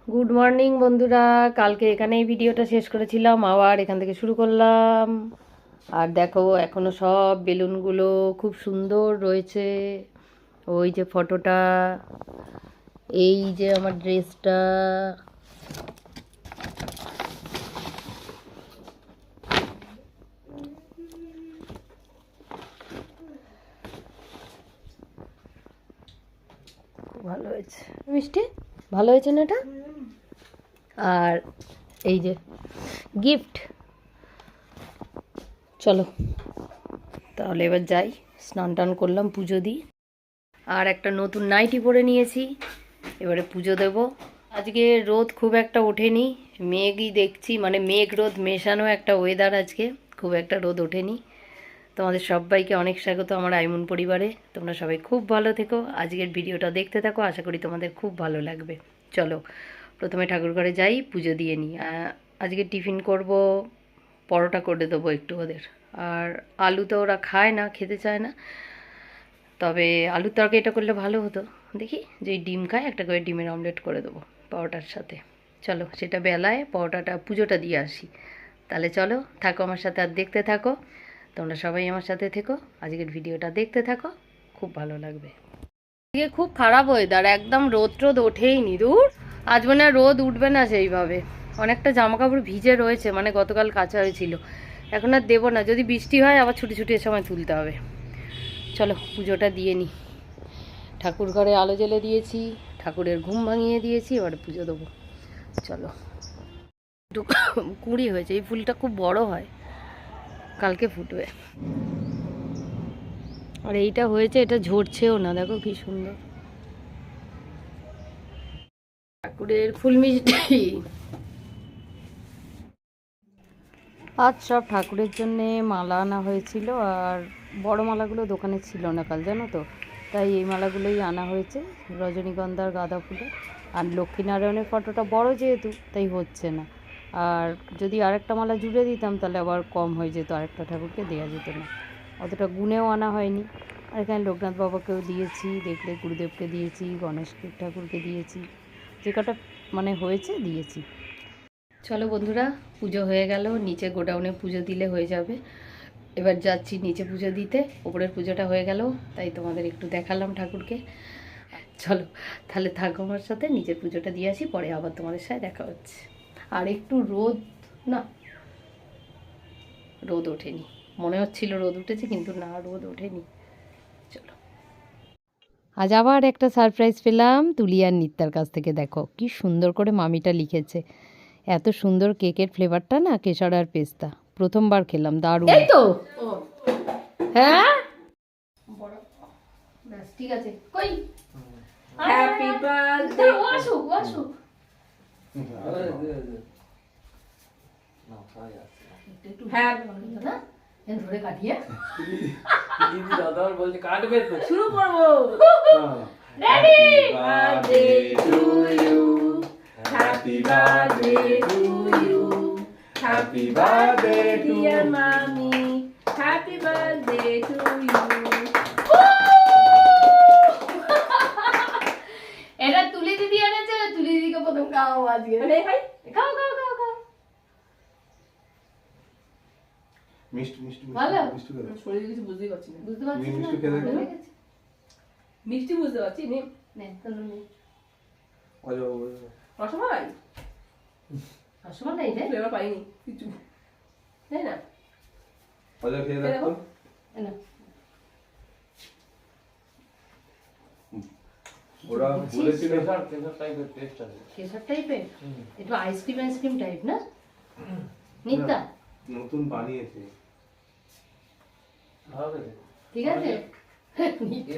Good morning বন্ধুরা। কালকে এখানেই ভিডিওটা শেষ করেছিলাম, আবার এখান থেকে শুরু করলাম। আর দেখো এখনো সব বেলুনগুলো খুব সুন্দর রয়েছে। ওই যে ফটোটা, এই যে আমার ড্রেসটা, খুব ভালো হয়েছে মিষ্টি, ভালো হয়েছে না এটা? আর এই যে গিফট। চলো তাহলে এবার যাই, স্নান টান করলাম, পুজো দিই। আর একটা নতুন নাইটি পরে নিয়েছি, এবারে পুজো দেব। আজকে রোদ খুব একটা ওঠেনি, মেঘই দেখছি, মানে মেঘ রোদ মেশানো একটা ওয়েদার আজকে, খুব একটা রোদ ওঠেনি। তোমাদের সবাইকে অনেক স্বাগত আমার আইমুন পরিবারে। তোমরা সবাই খুব ভালো থেকো, আজকের ভিডিওটা দেখতে থাকো, আশা করি তোমাদের খুব ভালো লাগবে। চলো প্রথমে ঠাকুর ঘরে যাই, পুজো দিয়ে নিই। আজকে টিফিন করব, পরোটা করে দেবো একটু ওদের। আর আলু তো ওরা খায় না, খেতে চায় না, তবে আলুর তরকারিটা করলে ভালো হতো। দেখি যেই ডিম খায় একটা করে ডিমের অমলেট করে দেবো পরোটার সাথে। চলো সেটা বেলায় পরোটাটা পুজোটা দিয়ে আসি। তাহলে চলো থাকো আমার সাথে, আর দেখতে থাকো। তোমরা সবাই আমার সাথে থেকো, আজকের ভিডিওটা দেখতে থাকো, খুব ভালো লাগবে। আজকে খুব খারাপ ওয়েদার, একদম রোদ টোদ ওঠেই নি। দূর, আজ মনে হয় রোদ উঠবে না সেইভাবে। অনেকটা জামা কাপড় ভিজে রয়েছে, মানে গতকাল কাচা হয়েছিল। এখন আর দেবো না, যদি বৃষ্টি হয় আবার ছুটি ছুটি সময় তুলতে হবে। চলো পুজোটা দিয়ে নিই। ঠাকুর ঘরে আলো জ্বেলে দিয়েছি, ঠাকুরের ঘুম ভাঙিয়ে দিয়েছি, এবারে পুজো দেবো। চলো, একটু কুঁড়ি হয়েছে, এই ফুলটা খুব বড় হয়, কালকে ফুটবে। আর এইটা হয়েছে, এটা ঝরছেও না, দেখো কি সুন্দর ঠাকুরের ফুল মিষ্টি। আজ সব ঠাকুরের জন্যে মালা আনা হয়েছিল, আর বড় মালাগুলো দোকানে ছিল না কাল, জানো তো, তাই এই মালাগুলোই আনা হয়েছে, রজনীগন্ধার, গাঁদা ফুলের। আর লক্ষ্মীনারায়ণের ফটোটা বড় যেহেতু, তাই হচ্ছে না। আর যদি আরেকটা মালা জুড়ে দিতাম তাহলে আবার কম হয়ে যেত, আরেকটা ঠাকুরকে দেওয়া যেত না, অতটা গুনেও আনা হয়নি। আর এখানে লোকনাথ বাবাকেও দিয়েছি, দেখলে গুরুদেবকে দিয়েছি, গণেশ ঠাকুরকে দিয়েছি, যে কটা মানে হয়েছে দিয়েছি। চলো বন্ধুরা, পুজো হয়ে গেল, নিচে গোডাউনে পুজো দিলে হয়ে যাবে। এবার যাচ্ছি নিচে পুজো দিতে, ওপরের পুজোটা হয়ে গেল, তাই তোমাদের একটু দেখালাম ঠাকুরকে। চলো তাহলে থাকো আমার সাথে, নিচের পুজোটা দিয়ে আসি, পরে আবার তোমাদের সাথে দেখা হচ্ছে। আর একটু রোদ, না রোদ ওঠেনি, মনে হচ্ছিল রোদ উঠেছে, কিন্তু না, রোদ ওঠেনি। চলো, আজ আবার একটা সারপ্রাইজ পেলাম তুলি আর নিত্যার কাছ থেকে। দেখো কি সুন্দর করে মামিটা লিখেছে, এত সুন্দর কেকের ফ্লেভারটা না, কেশর আর পেস্তা, প্রথমবার খেলাম, দারুণ। এই তো, হ্যাঁ ব্যাস ঠিক আছে। কই হ্যাপি বার্থডে আসুক আসুক, ধরে কাটিয়ে দাদা বলছে কাটবে তো, শুরু করবো। Ready, birthday to you, happy birthday to you, happy birthday dear মামি, হ্যাপি বার্থডে টু ইউ। এটা তুলি দিদি এনেছে, তুলি দিদিকে প্রথম খাও আজকে। খাও খাও খাও খাও। মিষ্টি মিষ্টি ভালো? মিষ্টি করে দাও। শরীরে কিছু বুঝতেই পারছি না। বুঝতে পারছিস না? মিষ্টি খেয়ে দেখো। ভালো লেগেছে? মিষ্টি বুঝতে পারছি নে। নে, তোর নে। অজয় রসমালাই রসমালাই রে? ফ্লেভার পাইনি কিছু, তাই না? অজয় খেয়ে দেখো। এই নাও। ওরা বলেছিল কেশর টাইপের টেস্ট আছে। কেশর টাইপের, একটু আইসক্রিম আইসক্রিম টাইপ না নিত্যা? নতুন বানিয়েছে। ভালো লাগে। ঠিক আছে।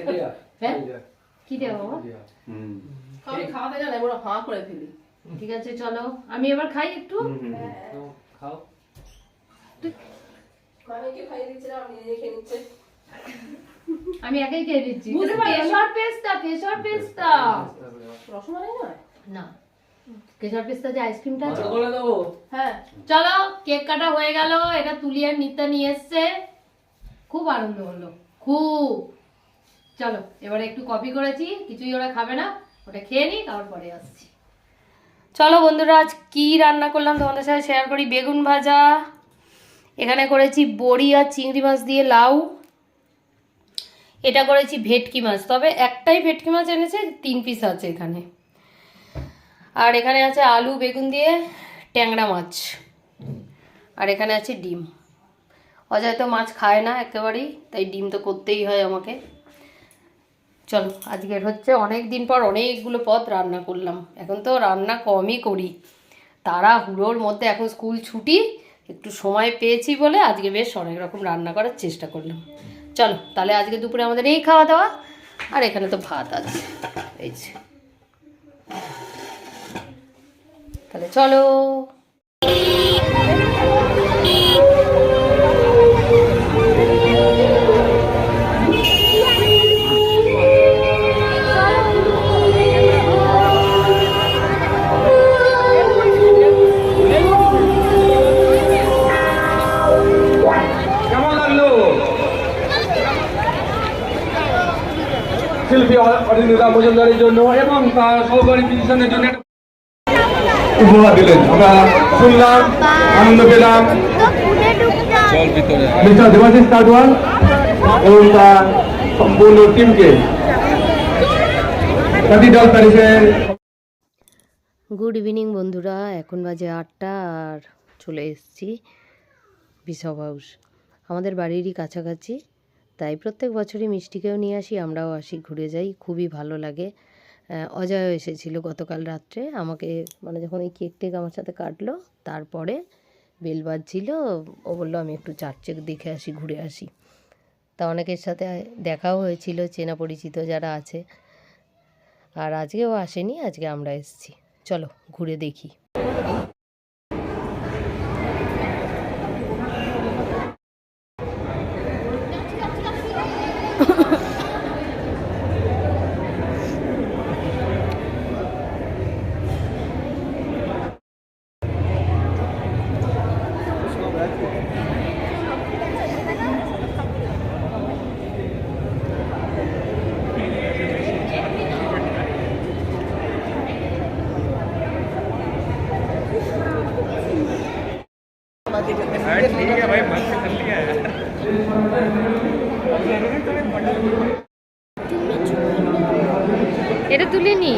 এরিয়া হ্যাঁ কি দেবো বাবা? হুম আমি খাওয়াতে গেলে বড় হাঁ করে ফেলি। ঠিক আছে চলো, আমি এবার খাই একটু। তো খাও। মামিকে খাইয়ে দিচ্ছিলাম, আমি নিজে খেয়ে নিচ্ছে। আমি একাই খেয়ে দিচ্ছি। বুঝতে পারলাম। কেশর পেস্তা, কেশর পেস্তা রসমালাই নয়? না, কেশর পেস্তা যে আইসক্রিমটা আছে। ভালো করে দেবো। হ্যাঁ। চলো কেক কাটা হয়ে গেল, এটা তুলি আর নিত্যা নিয়ে এসছে, খুব আনন্দ হলো খুব। চলো এবারে একটু কফি করেছি, কিছুই ওরা খাবে না, ওটা খেয়ে নিই, তারপর পরে আসছি। চলো বন্ধুরা, আজ কি রান্না করলাম তোমাদের সাথে শেয়ার করি। বেগুন ভাজা, এখানে করেছি বড়ি আর চিংড়ি মাছ দিয়ে লাউ, এটা করেছি ভেটকি মাছ, তবে একটাই ভেটকি মাছ এনেছে, 3 পিস আছে এখানে। আর এখানে আছে আলু বেগুন দিয়ে ট্যাংরা মাছ, আর এখানে আছে ডিম। অজয় তো মাছ খায় না একেবারেই, তাই ডিম তো করতেই হয় আমাকে। চলো, আজকের হচ্ছে অনেক দিন পর অনেকগুলো পদ রান্না করলাম। এখন তো রান্না কমই করি, তাড়াহুড়োর মধ্যে, এখন স্কুল ছুটি, একটু সময় পেয়েছি বলে আজকে বেশ অনেক রকম রান্না করার চেষ্টা করলাম। চলো তাহলে আজকে দুপুরে আমাদের এই খাওয়া দাওয়া, আর এখানে তো ভাত আছে এই যে। তাহলে চলো। কেমন লাগলো শিল্পী অরিন্দা মজুমদারের জন্য এবং তার সহকারী ফিজিশিয়ানের জন্য উপহার দিলেন? আমরা শুনলাম, আনন্দ পেলাম। মিস্টার দেবাশিস কাটওয়াল এবং তার সম্পূর্ণ টিমকে ক্যাপিটাল প্যারিসের। গুড ইভিনিং বন্ধুরা, এখন বাজে 8টা আর চলে এসেছি বিশপ হাউস, আমাদের বাড়িরই কাছাকাছি। তাই প্রত্যেক বছরই মিষ্টিকেও নিয়ে আসি, আমরাও আসি, ঘুরে যাই, খুবই ভালো লাগে। অজয় এসেছিল গতকাল রাত্রে, আমাকে মানে যখন এই কেক টেক আমার সাথে কাটলো, তারপরে বেল বাজছিল, ও বললো আমি একটু চার্চে দেখে আসি, ঘুরে আসি। তা অনেকের সাথে দেখাও হয়েছিল, চেনা পরিচিত যারা আছে। আর আজকেও আসেনি, আজকে আমরা এসেছি। চলো ঘুরে দেখি। এটা তুলে নি।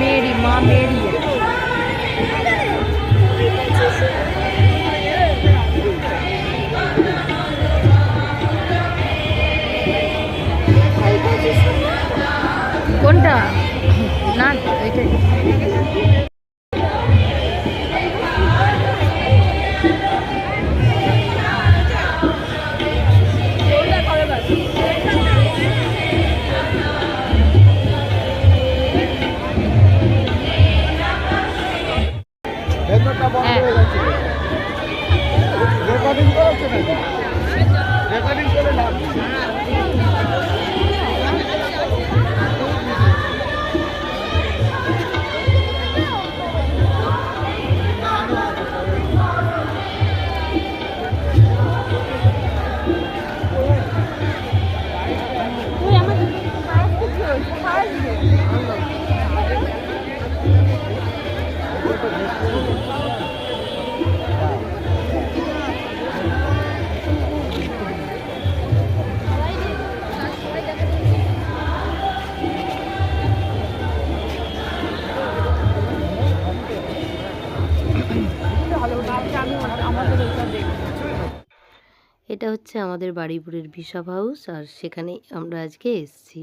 मेरी माँ मेरी है। কোনটা না ওইটাই এটা হচ্ছে আমাদের বাড়িপুরের বিশপ হাউস, আর সেখানে আমরা আজকে এসেছি।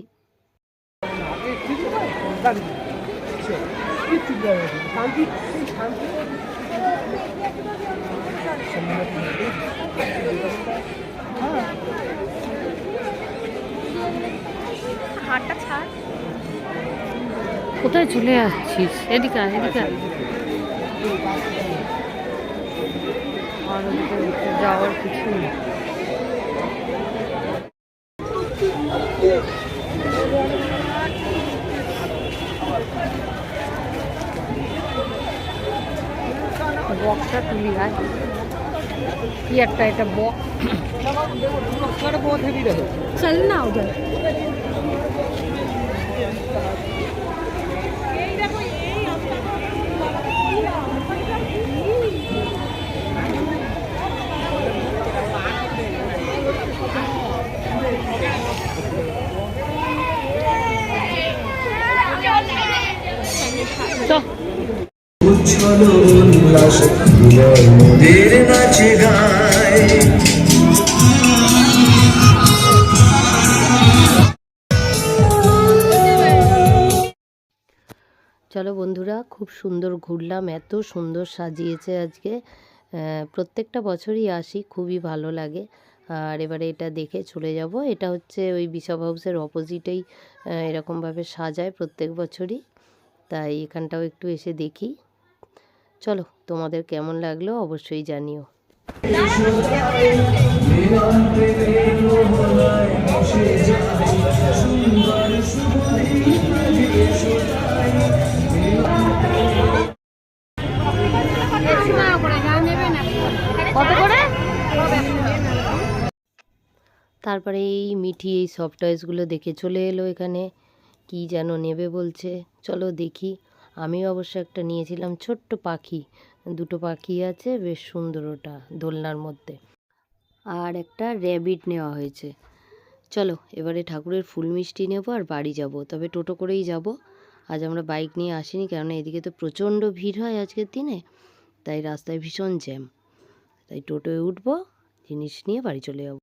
কোথায় চলে যাচ্ছিস? এদিকে আয়, এদিকে আয়। আর ওদিকে যাওয়ার কিছু নেই। बॉक्सটা তুলি হয় কি একটা এটা বক্স बहुत हेवी रहे चल ना उधर तो উচ্ছলো উল্লাস মোদের নাচে গায়। চলো বন্ধুরা, খুব সুন্দর ঘুরলাম, এত সুন্দর সাজিয়েছে আজকে। প্রত্যেকটা বছরই আসি, খুবই ভালো লাগে। আর এবারে এটা দেখে চলে যাব। এটা হচ্ছে ওই বিশপ হাউসের অপোজিটেই এরকমভাবে সাজায় প্রত্যেক বছরই, তাই এখানটাও একটু এসে দেখি। চলো, তোমাদের কেমন লাগলো অবশ্যই জানিও। কত করে? তারপরে এই মিঠি এই সফট টয়েসগুলো দেখে চলে এলো এখানে, কি যেন নেবে বলছে। চলো দেখি। আমি অবশ্য একটা নিয়েছিলাম ছোট্ট পাখি, দুটো পাখি আছে, বেশ সুন্দর, ওটা দোলনার মধ্যে। আর একটা র্যাবিট নেওয়া হয়েছে। চলো এবারে ঠাকুরের ফুল মিষ্টি নেব আর বাড়ি যাব, তবে টোটো করেই যাব। আজ আমরা বাইক নিয়ে আসিনি, কেননা এদিকে তো প্রচণ্ড ভিড় হয় আজকের দিনে, তাই রাস্তায় ভীষণ জ্যাম, তাই টোটোয় উঠবো, জিনিস নিয়ে বাড়ি চলে যাব।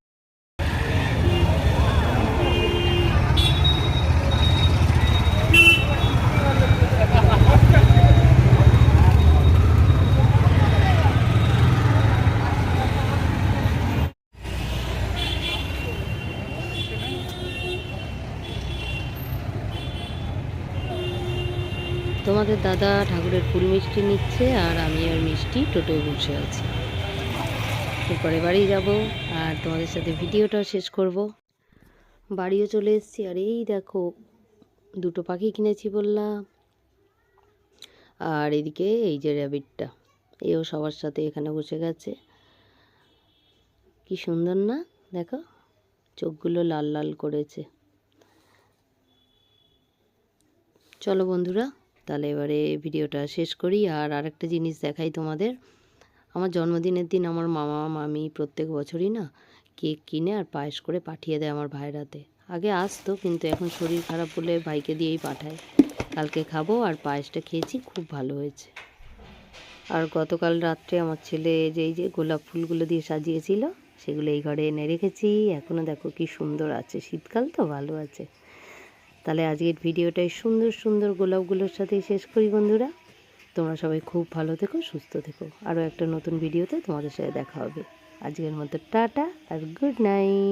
তোমাদের দাদা ঠাকুরের ফুল মিষ্টি নিচ্ছে, আর আমি আর মিষ্টি টোটোয় বসে আছি। এরপরে বাড়ি যাব আর তোমাদের সাথে ভিডিওটাও শেষ করব। বাড়িও চলে এসেছি, আর এই দেখো দুটো পাখি কিনেছি বললাম। আর এদিকে এই যে র্যাবিটটা, এও সবার সাথে এখানে বসে গেছে। কি সুন্দর না, দেখো চোখগুলো লাল লাল করেছে। চলো বন্ধুরা, তাহলে এবারে ভিডিওটা শেষ করি। আর আরেকটা জিনিস দেখাই তোমাদের। আমার জন্মদিনের দিন আমার মামা মামি প্রত্যেক বছরই না কেক কিনে আর পায়েস করে পাঠিয়ে দেয় আমার ভাইয়ের হাতে। আগে আসতো, কিন্তু এখন শরীর খারাপ বলে ভাইকে দিয়েই পাঠায়। কালকে খাবো, আর পায়েসটা খেয়েছি, খুব ভালো হয়েছে। আর গতকাল রাত্রে আমার ছেলে এই যে গোলাপ ফুলগুলো দিয়ে সাজিয়েছিল, সেগুলো এই ঘরে এনে রেখেছি। এখনও দেখো কি সুন্দর আছে, শীতকাল তো ভালো আছে। তাহলে আজকের ভিডিওটাই সুন্দর সুন্দর গোলাপগুলোর সাথেই শেষ করি বন্ধুরা। তোমরা সবাই খুব ভালো থেকো, সুস্থ থেকো। আরও একটা নতুন ভিডিওতে তোমাদের সাথে দেখা হবে। আজকের মতো টাটা আর গুড নাইট।